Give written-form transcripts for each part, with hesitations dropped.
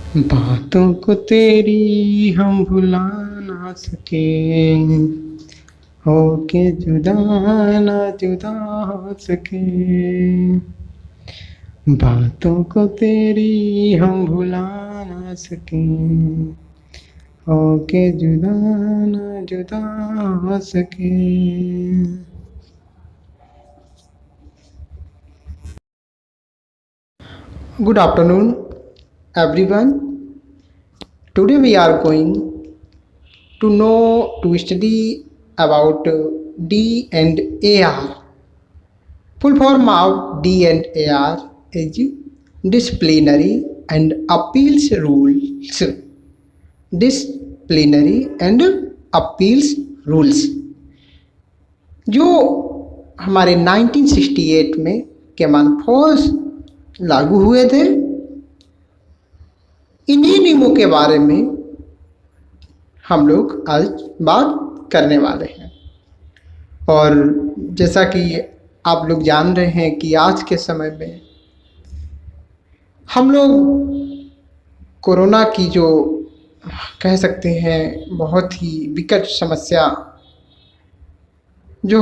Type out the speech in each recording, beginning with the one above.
बातों को तेरी हम भुला ना सके, होके जुदा ना जुदा हो सके। बातों को तेरी हम भुला ना सके, होके जुदा ना जुदा हो सके। Good afternoon, everyone. Today we are going to study about D and AR. Full form of D and AR is disciplinary and appeals rules. Disciplinary and appeals rules जो हमारे 1968 में कैमन फोर्स लागू हुए थे, इन्हीं नियमों के बारे में हम लोग आज बात करने वाले हैं। और जैसा कि आप लोग जान रहे हैं कि आज के समय में हम लोग कोरोना की जो कह सकते हैं बहुत ही विकट समस्या जो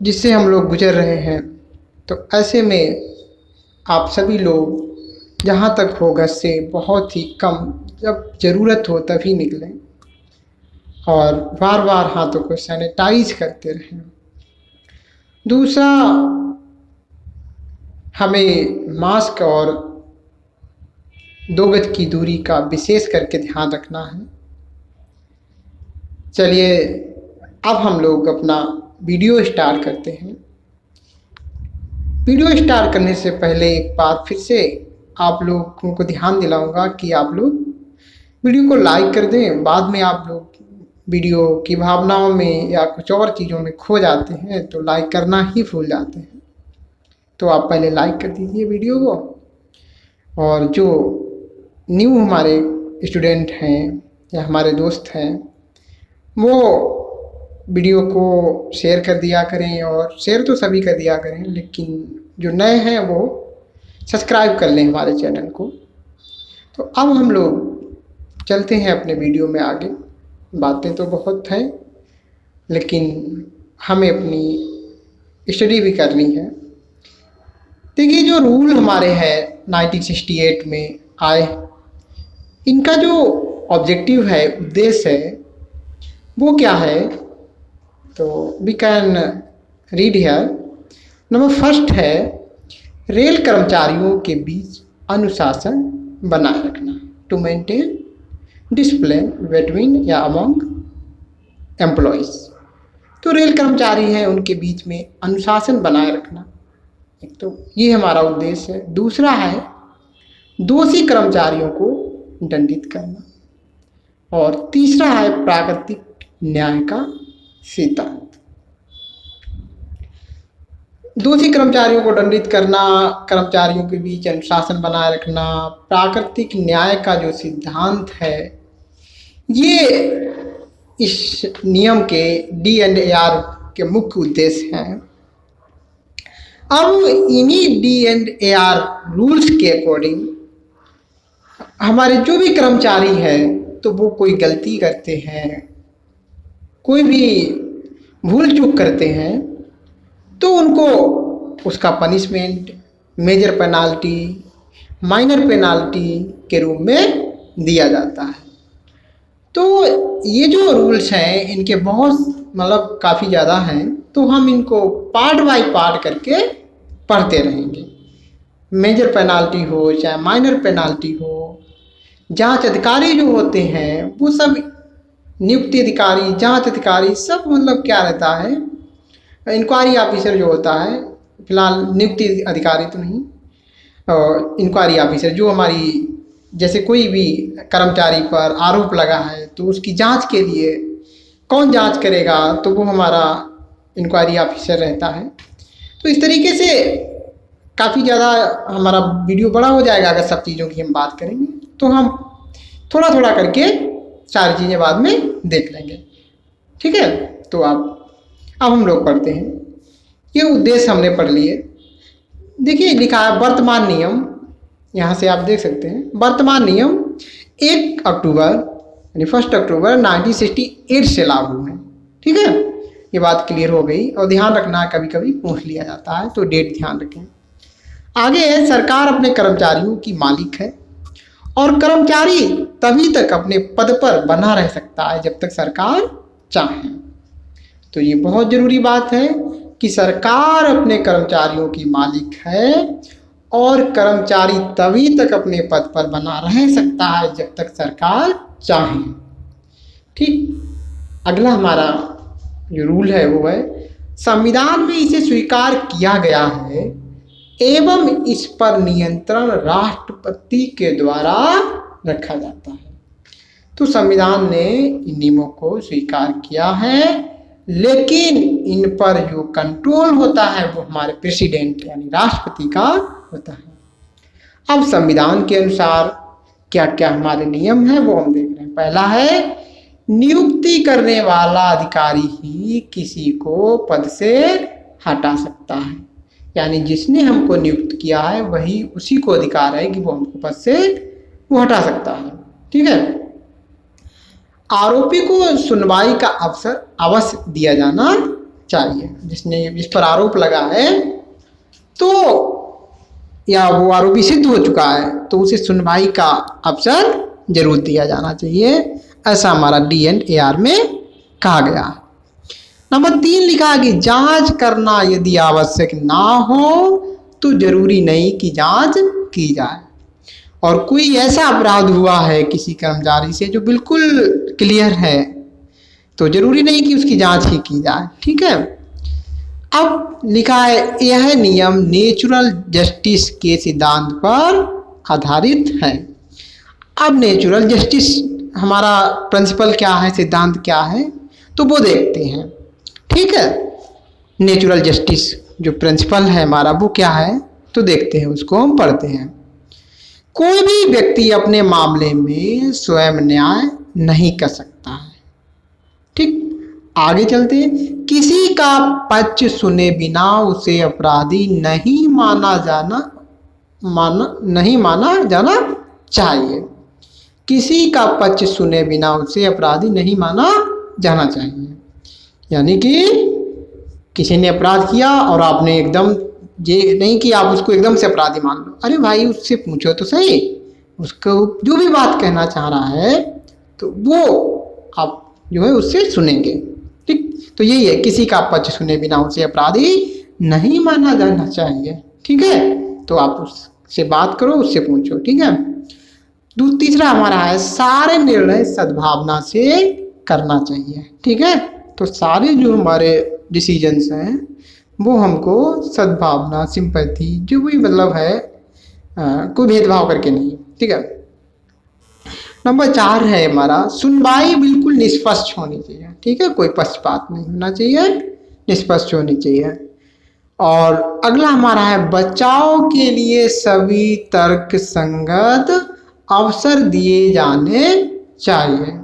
जिससे हम लोग गुजर रहे हैं, तो ऐसे में आप सभी लोग जहाँ तक हो घर से बहुत ही कम, जब ज़रूरत हो तभी निकलें और बार बार हाथों को सैनिटाइज करते रहें। दूसरा, हमें मास्क और 2 गज की दूरी का विशेष करके ध्यान रखना है। चलिए अब हम लोग अपना वीडियो स्टार्ट करते हैं। वीडियो स्टार्ट करने से पहले एक बात फिर से आप लोगों को ध्यान दिलाऊंगा कि आप लोग वीडियो को लाइक कर दें। बाद में आप लोग वीडियो की भावनाओं में या कुछ और चीज़ों में खो जाते हैं तो लाइक करना ही भूल जाते हैं, तो आप पहले लाइक कर दीजिए वीडियो को। और जो न्यू हमारे स्टूडेंट हैं या हमारे दोस्त हैं वो वीडियो को शेयर कर दिया करें, और शेयर तो सभी कर दिया करें, लेकिन जो नए हैं वो सब्सक्राइब कर लें हमारे चैनल को। तो अब हम लोग चलते हैं अपने वीडियो में आगे। बातें तो बहुत हैं लेकिन हमें अपनी स्टडी भी करनी है। देखिए, जो रूल हमारे हैं 1968 में आए, इनका जो ऑब्जेक्टिव है, उद्देश्य है, वो क्या है, तो we can read here. Number first है रेल कर्मचारियों के बीच अनुशासन बनाए रखना, टू मेंटेन डिसिप्लिन बिटवीन या अमंग एम्प्लॉइज। तो रेल कर्मचारी हैं उनके बीच में अनुशासन बनाए रखना, एक तो ये हमारा उद्देश्य है। दूसरा है दोषी कर्मचारियों को दंडित करना, और तीसरा है प्राकृतिक न्याय का सिद्धांत। दोषी कर्मचारियों को दंडित करना, कर्मचारियों के बीच अनुशासन बनाए रखना, प्राकृतिक न्याय का जो सिद्धांत है, ये इस नियम के D&AR के मुख्य उद्देश्य हैं। अब इन्हीं D&AR रूल्स के अकॉर्डिंग हमारे जो भी कर्मचारी हैं, तो वो कोई गलती करते हैं, कोई भी भूल चूक करते हैं, तो उनको उसका punishment major penalty, minor penalty के रूप में दिया जाता है। तो ये जो रूल्स हैं इनके बहुत काफ़ी ज़्यादा हैं, तो हम इनको पार्ट बाय पार्ट करके पढ़ते रहेंगे। मेजर पेनाल्टी हो चाहे माइनर पेनाल्टी हो, जांच अधिकारी जो होते हैं वो सब नियुक्ति अधिकारी, जांच अधिकारी सब क्या रहता है, इंक्वायरी ऑफिसर जो होता है, फिलहाल नियुक्ति अधिकारी तो नहीं, और इंक्वायरी ऑफिसर जो हमारी जैसे कोई भी कर्मचारी पर आरोप लगा है तो उसकी जांच के लिए कौन जांच करेगा, तो वो हमारा इंक्वायरी ऑफिसर रहता है। तो इस तरीके से काफ़ी ज़्यादा हमारा वीडियो बड़ा हो जाएगा अगर सब चीज़ों की हम बात करेंगे, तो हम थोड़ा थोड़ा करके सारी चीज़ें बाद में देख लेंगे, ठीक है। तो अब हम लोग पढ़ते हैं। ये उद्देश्य हमने पढ़ लिए। देखिए लिखा है वर्तमान नियम यहाँ से आप देख सकते हैं वर्तमान नियम 1 अक्टूबर यानी 1 अक्टूबर 1968 से लागू है। ठीक है, ये बात क्लियर हो गई। और ध्यान रखना, कभी कभी पूछ लिया जाता है तो डेट ध्यान रखें। आगे है, सरकार अपने कर्मचारियों की मालिक है और कर्मचारी तभी तक अपने पद पर बना रह सकता है जब तक सरकार चाहे। तो ये बहुत जरूरी बात है कि सरकार अपने कर्मचारियों की मालिक है और कर्मचारी तभी तक अपने पद पर बना रह सकता है जब तक सरकार चाहे। ठीक, अगला हमारा जो रूल है वो है, संविधान में इसे स्वीकार किया गया है एवं इस पर नियंत्रण राष्ट्रपति के द्वारा रखा जाता है। तो संविधान ने इन नियमों को स्वीकार किया है, लेकिन इन पर जो कंट्रोल होता है वो हमारे प्रेसिडेंट यानी राष्ट्रपति का होता है। अब संविधान के अनुसार क्या क्या हमारे नियम है वो हम देख रहे हैं। पहला है, नियुक्ति करने वाला अधिकारी ही किसी को पद से हटा सकता है, यानी जिसने हमको नियुक्त किया है वही, उसी को अधिकार है कि वो हमको पद से वो हटा सकता है। ठीक है, आरोपी को सुनवाई का अवसर अवश्य दिया जाना चाहिए। जिस पर आरोप लगा है तो या वो आरोपी सिद्ध हो चुका है तो उसे सुनवाई का अवसर जरूर दिया जाना चाहिए, ऐसा हमारा DNAR में कहा गया है। नंबर 3 लिखा है कि जांच करना यदि आवश्यक ना हो तो जरूरी नहीं कि जांच की जाए। और कोई ऐसा अपराध हुआ है किसी कर्मचारी से जो बिल्कुल क्लियर है तो जरूरी नहीं कि उसकी जांच ही की जाए। ठीक है, अब लिखा है, यह नियम नेचुरल जस्टिस के सिद्धांत पर आधारित है। अब नेचुरल जस्टिस हमारा प्रिंसिपल क्या है, सिद्धांत क्या है, तो वो देखते हैं। ठीक है, नेचुरल जस्टिस जो प्रिंसिपल है हमारा वो क्या है तो देखते हैं, उसको हम पढ़ते हैं। कोई भी व्यक्ति अपने मामले में स्वयं न्याय नहीं कर सकता है। ठीक, आगे चलते हैं। किसी का पक्ष सुने बिना उसे अपराधी नहीं माना जाना चाहिए। किसी का पक्ष सुने बिना उसे अपराधी नहीं माना जाना चाहिए, यानी कि किसी ने अपराध किया और आपने एकदम ये नहीं कि आप उसको एकदम से अपराधी मान लो। अरे भाई, उससे पूछो तो सही, उसको जो भी बात कहना चाह रहा है तो वो आप जो है उससे सुनेंगे। ठीक, तो यही है, किसी का पक्ष सुने बिना उसे अपराधी नहीं माना जाना चाहिए। ठीक है, तो आप उससे बात करो, उससे पूछो। ठीक है, तीसरा हमारा है, सारे निर्णय सद्भावना से करना चाहिए। ठीक है, तो सारे जो हमारे डिसीजंस हैं वो हमको सद्भावना, सिंपैथी, जो भी मतलब है कोई भेदभाव करके नहीं। ठीक है, नंबर 4 है हमारा, सुनवाई बिल्कुल निष्पक्ष होनी चाहिए। ठीक है, कोई पक्षपात नहीं होना चाहिए, निष्पक्ष होनी चाहिए। और अगला हमारा है, बचाव के लिए सभी तर्क संगत अवसर दिए जाने चाहिए।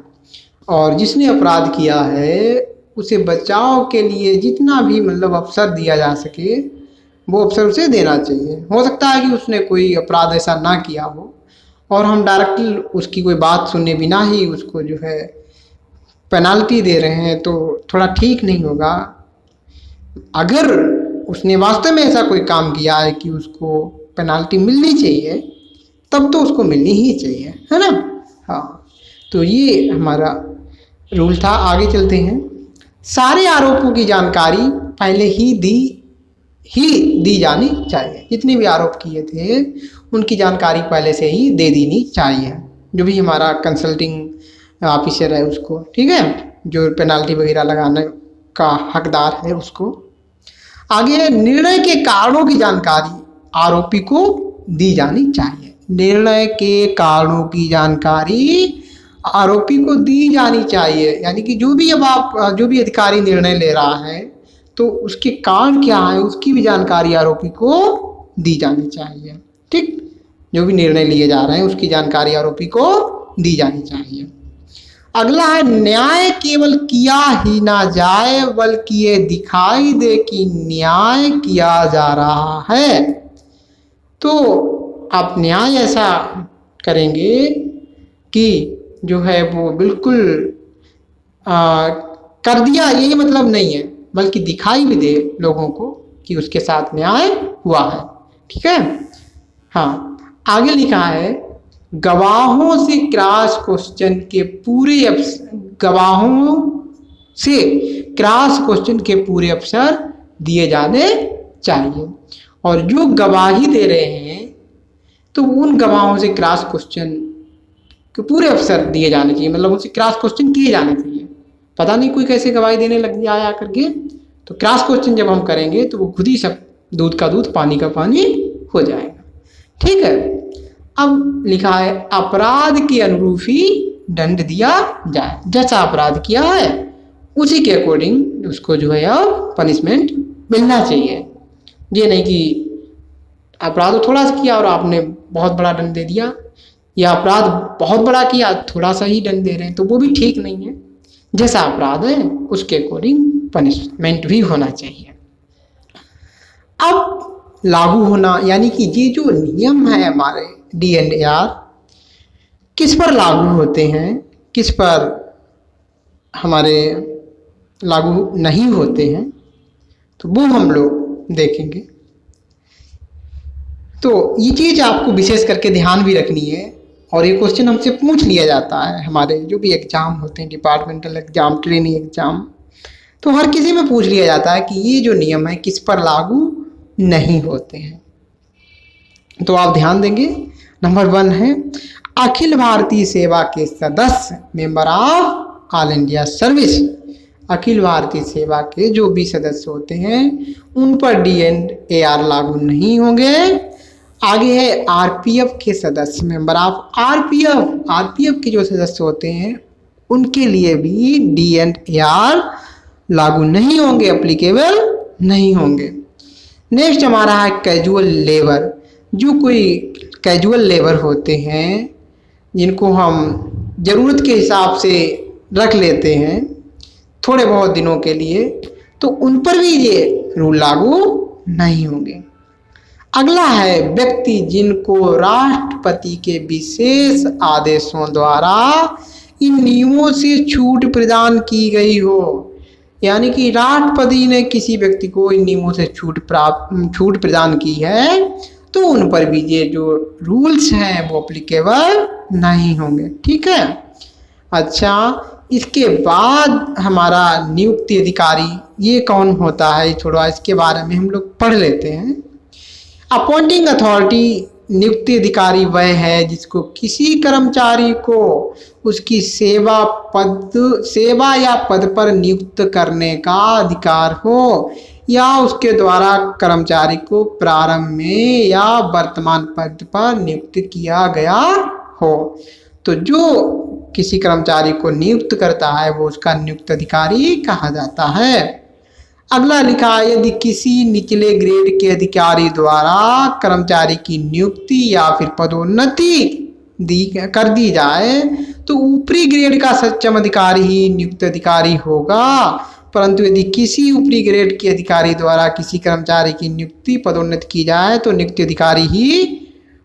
और जिसने अपराध किया है उसे बचाव के लिए जितना भी मतलब अवसर दिया जा सके वो अवसर उसे देना चाहिए। हो सकता है कि उसने कोई अपराध ऐसा ना किया हो और हम डायरेक्टली उसकी कोई बात सुने बिना ही उसको जो है पेनाल्टी दे रहे हैं तो थोड़ा ठीक नहीं होगा। अगर उसने वास्तव में ऐसा कोई काम किया है कि उसको पेनाल्टी मिलनी चाहिए तब तो उसको मिलनी ही चाहिए, है ना। हाँ, तो ये हमारा रूल था। आगे चलते हैं। सारे आरोपों की जानकारी पहले ही दी जानी चाहिए। जितने भी आरोप किए थे उनकी जानकारी पहले से ही दे देनी चाहिए, जो भी हमारा कंसल्टिंग ऑफिसर है उसको। ठीक है, जो पेनाल्टी वगैरह लगाने का हकदार है उसको। आगे, निर्णय के कारणों की जानकारी आरोपी को दी जानी चाहिए। निर्णय के कारणों की जानकारी आरोपी को दी जानी चाहिए, यानी कि जो भी अधिकारी निर्णय ले रहा है तो उसके कारण क्या है उसकी भी जानकारी आरोपी को दी जानी चाहिए। ठीक, जो भी निर्णय लिए जा रहे हैं उसकी जानकारी आरोपी को दी जानी चाहिए। अगला है, न्याय केवल किया ही ना जाए बल्कि ये दिखाई दे कि न्याय किया जा रहा है। तो आप न्याय ऐसा करेंगे कि जो है वो बिल्कुल कर दिया, यही मतलब नहीं है, बल्कि दिखाई भी दे लोगों को कि उसके साथ न्याय हुआ है। ठीक है। हाँ, आगे लिखा है गवाहों से क्रॉस क्वेश्चन के पूरे गवाहों से क्रॉस क्वेश्चन के पूरे अवसर दिए जाने चाहिए। और जो गवाही दे रहे हैं तो उन गवाहों से क्रॉस क्वेश्चन के पूरे अवसर दिए जाने चाहिए, मतलब उनसे क्रॉस क्वेश्चन किए जाने चाहिए। पता नहीं कोई कैसे गवाही देने लग जाया करके, तो क्रॉस क्वेश्चन जब हम करेंगे तो वो खुद ही सब दूध का दूध पानी का पानी हो जाएगा। ठीक है। अब लिखा है अपराध के अनुरूप ही दंड दिया जाए, जैसा अपराध किया है उसी के अकॉर्डिंग उसको जो है अब पनिशमेंट मिलना चाहिए। ये नहीं कि अपराध थोड़ा सा किया और आपने बहुत बड़ा दंड दे दिया, या अपराध बहुत बड़ा किया थोड़ा सा ही दंड दे रहे हैं, तो वो भी ठीक नहीं है। जैसा अपराध है उसके अकॉर्डिंग पनिशमेंट भी होना चाहिए। अब लागू होना, यानी कि ये जो नियम है हमारे D&AR किस पर लागू होते हैं, किस पर हमारे लागू नहीं होते हैं, तो वो हम लोग देखेंगे। तो ये चीज़ आपको विशेष करके ध्यान भी रखनी है, और ये क्वेश्चन हमसे पूछ लिया जाता है हमारे जो भी एग्ज़ाम होते हैं, डिपार्टमेंटल एग्ज़ाम, ट्रेनिंग एग्ज़ाम, तो हर किसी में पूछ लिया जाता है कि ये जो नियम है किस पर लागू नहीं होते हैं। तो आप ध्यान देंगे। नंबर 1 है अखिल भारतीय सेवा के सदस्य, member of all India service. अखिल भारतीय सेवा के जो भी सदस्य होते हैं उन पर D&AR लागू नहीं होंगे। आगे है RPF के सदस्य, मेंबर ऑफ RPF के जो सदस्य होते हैं उनके लिए भी D&AR लागू नहीं होंगे, एप्लीकेबल नहीं होंगे। नेक्स्ट हमारा है कैजुअल लेबर। जो कोई कैजुअल लेबर होते हैं जिनको हम ज़रूरत के हिसाब से रख लेते हैं थोड़े बहुत दिनों के लिए, तो उन पर भी ये रूल लागू नहीं होंगे। अगला है व्यक्ति जिनको राष्ट्रपति के विशेष आदेशों द्वारा इन नियमों से छूट प्रदान की गई हो, यानी कि राष्ट्रपति ने किसी व्यक्ति को इन नियमों से छूट प्रदान की है, तो उन पर भी ये जो रूल्स हैं वो एप्लीकेबल नहीं होंगे। ठीक है। अच्छा, इसके बाद हमारा नियुक्ति अधिकारी, ये कौन होता है, थोड़ा इसके बारे में हम लोग पढ़ लेते हैं। अपॉइंटिंग अथॉरिटी, नियुक्ति अधिकारी वह है जिसको किसी कर्मचारी को उसकी सेवा या पद पर नियुक्त करने का अधिकार हो, या उसके द्वारा कर्मचारी को प्रारंभ में या वर्तमान पद पर नियुक्त किया गया हो। तो जो किसी कर्मचारी को नियुक्त करता है वो उसका नियुक्त अधिकारी कहा जाता है। अगला लिखा है यदि किसी निचले ग्रेड के अधिकारी द्वारा कर्मचारी की नियुक्ति या फिर पदोन्नति कर दी जाए तो ऊपरी ग्रेड का सक्षम अधिकारी ही नियुक्त अधिकारी होगा, परंतु यदि किसी ऊपरी ग्रेड के अधिकारी द्वारा किसी कर्मचारी की नियुक्ति पदोन्नति की जाए तो नियुक्त अधिकारी ही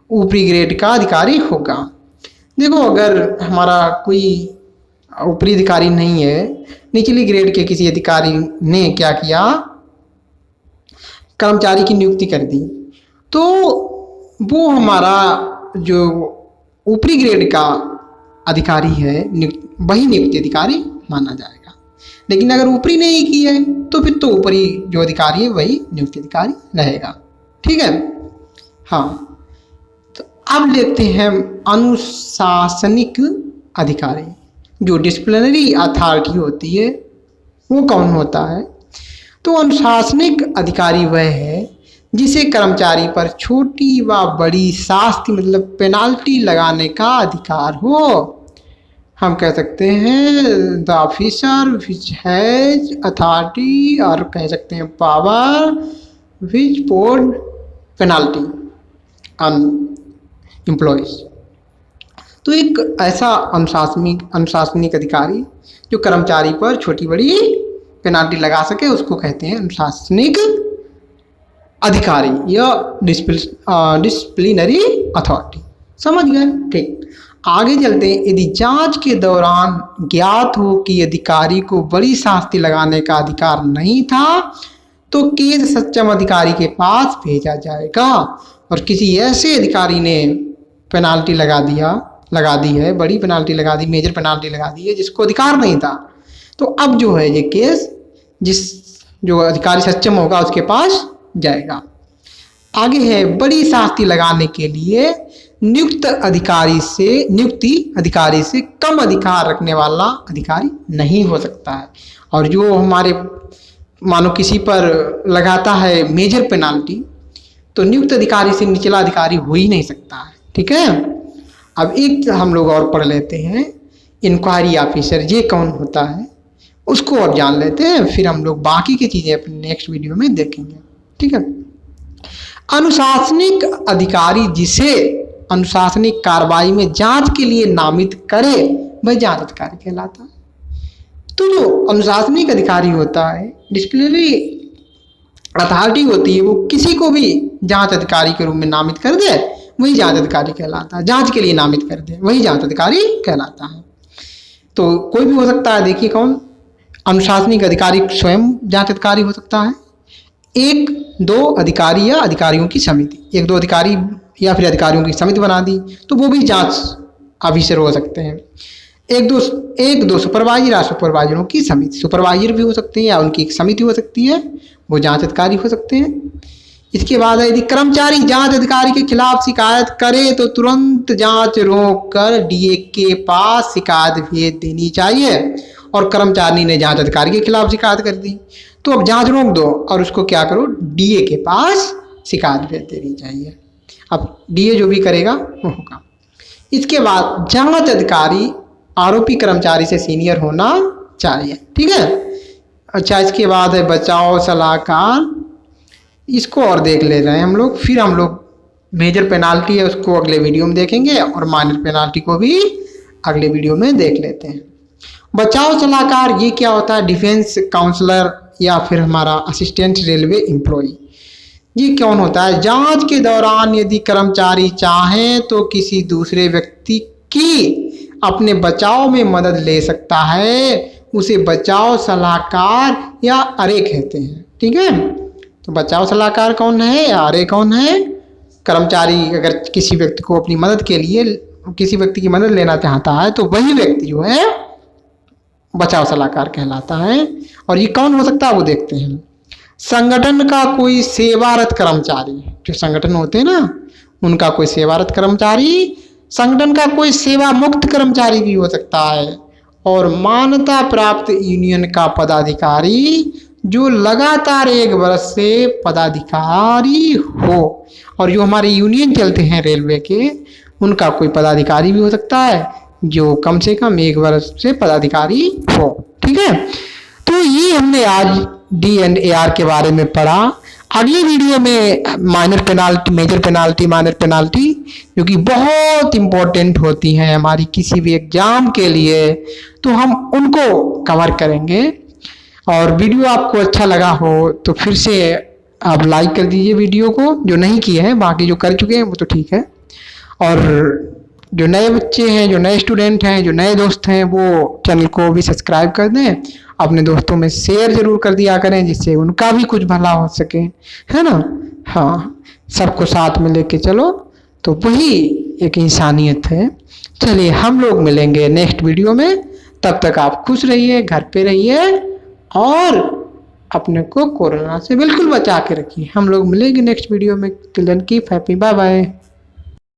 ऊपरी ग्रेड का अधिकारी होगा। देखो, अगर हमारा कोई ऊपरी अधिकारी नहीं है, निचली ग्रेड के किसी अधिकारी ने क्या किया, कर्मचारी की नियुक्ति कर दी, तो वो हमारा जो ऊपरी ग्रेड का अधिकारी है वही नियुक्ति अधिकारी माना जाएगा। लेकिन अगर ऊपरी नहीं की है तो फिर तो ऊपरी जो अधिकारी है वही नियुक्ति अधिकारी रहेगा। ठीक है। हाँ, तो अब देखते हैं अनुशासनिक अधिकारी। जो डिसिप्लिनरी अथॉरिटी होती है वो कौन होता है, तो अनुशासनिक अधिकारी वह है जिसे कर्मचारी पर छोटी व बड़ी शास्ति मतलब पेनाल्टी लगाने का अधिकार हो। हम कह सकते हैं the officer which has authority, और कह सकते हैं power which pod penalty on employees. तो एक ऐसा अनुशासनिक अधिकारी जो कर्मचारी पर छोटी बड़ी पेनाल्टी लगा सके उसको कहते हैं अनुशासनिक अधिकारी या डिसिप्लिनरी अथॉरिटी। समझ गए? ठीक, आगे चलते हैं। यदि जांच के दौरान ज्ञात हो कि अधिकारी को बड़ी शास्ति लगाने का अधिकार नहीं था तो केस सक्षम अधिकारी के पास भेजा जाएगा। और किसी ऐसे अधिकारी ने पेनाल्टी लगा दी है, बड़ी पेनाल्टी लगा दी, मेजर पेनाल्टी लगा दी है जिसको अधिकार नहीं था, तो अब जो है ये केस जो अधिकारी सक्षम होगा उसके पास जाएगा। आगे है, बड़ी शास्ति लगाने के लिए नियुक्ति अधिकारी से कम अधिकार रखने वाला अधिकारी नहीं हो सकता है। और जो हमारे मानो किसी पर लगाता है मेजर पेनाल्टी, तो नियुक्त अधिकारी से निचला अधिकारी हो ही नहीं सकता है। ठीक है, अब एक हम लोग और पढ़ लेते हैं, इंक्वायरी ऑफिसर ये कौन होता है उसको और जान लेते हैं, फिर हम लोग बाकी की चीज़ें अपने नेक्स्ट वीडियो में देखेंगे। ठीक है, अनुशासनिक अधिकारी जिसे अनुशासनिक कार्रवाई में जांच के लिए नामित करे वह जांच अधिकारी कहलाता है। तो जो अनुशासनिक अधिकारी होता है, डिसिप्लिनरी अथॉरिटी होती है, वो किसी को भी जांच अधिकारी के रूप में नामित कर दे वही जांच अधिकारी कहलाता है। जांच के लिए नामित कर दे वही जांच अधिकारी कहलाता है। तो कोई भी हो सकता है। देखिए कौन, अनुशासनिक अधिकारी स्वयं जांच अधिकारी हो सकता है, एक दो अधिकारी या अधिकारियों की समिति, एक दो अधिकारी या फिर अधिकारियों की समिति बना दी तो वो भी जांच ऑफिसर हो सकते हैं। एक दो सुपरवाइजर या सुपरवाइजरों की समिति, सुपरवाइजर भी हो सकते हैं या उनकी एक समिति हो सकती है, वो जांच अधिकारी हो सकते हैं। इसके बाद है, यदि कर्मचारी जांच अधिकारी के खिलाफ शिकायत करे तो तुरंत जांच रोक कर डीए के पास शिकायत भेज देनी चाहिए। और कर्मचारी ने जांच अधिकारी के खिलाफ शिकायत कर दी तो अब जांच रोक दो और उसको क्या करो, डीए के पास शिकायत भेज देनी चाहिए। अब डीए जो भी करेगा वो होगा। इसके बाद जांच अधिकारी आरोपी कर्मचारी से सीनियर होना चाहिए। ठीक है, अच्छा, इसके बाद है बचाव सलाहकार, इसको और देख ले रहे हैं हम लोग, फिर हम लोग मेजर पेनाल्टी है उसको अगले वीडियो में देखेंगे और माइनर पेनाल्टी को भी अगले वीडियो में देख लेते हैं। बचाव सलाहकार ये क्या होता है, डिफेंस काउंसलर या फिर हमारा असिस्टेंट रेलवे एम्प्लॉई, ये कौन होता है, जांच के दौरान यदि कर्मचारी चाहें तो किसी दूसरे व्यक्ति की अपने बचाव में मदद ले सकता है, उसे बचाव सलाहकार या आरए कहते हैं। ठीक है, तो बचाव सलाहकार कौन है या आरए कौन है, कर्मचारी अगर किसी व्यक्ति को अपनी मदद के लिए किसी व्यक्ति की मदद लेना चाहता है तो वही व्यक्ति जो है बचाव सलाहकार कहलाता है। और ये कौन हो सकता है वो देखते हैं। संगठन का कोई सेवारत कर्मचारी, जो संगठन होते हैं ना उनका कोई सेवारत कर्मचारी, संगठन का कोई सेवा मुक्त कर्मचारी भी हो सकता है, और मान्यता प्राप्त यूनियन का पदाधिकारी जो लगातार 1 वर्ष से पदाधिकारी हो। और जो हमारे यूनियन चलते हैं रेलवे के, उनका कोई पदाधिकारी भी हो सकता है जो कम से कम 1 वर्ष से पदाधिकारी हो। ठीक है, तो ये हमने आज डी एंड ए आर के बारे में पढ़ा। अगली वीडियो में minor penalty, major penalty, minor penalty जो कि बहुत इम्पोर्टेंट होती हैं हमारी किसी भी एग्जाम के लिए, तो हम उनको कवर करेंगे। और वीडियो आपको अच्छा लगा हो तो फिर से आप लाइक कर दीजिए वीडियो को, जो नहीं किए हैं, बाकी जो कर चुके हैं वो तो ठीक है। और जो नए बच्चे हैं, जो नए स्टूडेंट हैं, जो नए दोस्त हैं, वो चैनल को भी सब्सक्राइब कर दें, अपने दोस्तों में शेयर जरूर कर दिया करें जिससे उनका भी कुछ भला हो सके, है ना। हाँ, सबको साथ में लेके चलो तो वही एक इंसानियत है। चलिए हम लोग मिलेंगे नेक्स्ट वीडियो में, तब तक आप खुश रहिए, घर पे रहिए और अपने को कोरोना से बिल्कुल बचा के रखिए। हम लोग मिलेंगे नेक्स्ट वीडियो में। Till then keep happy, bye bye.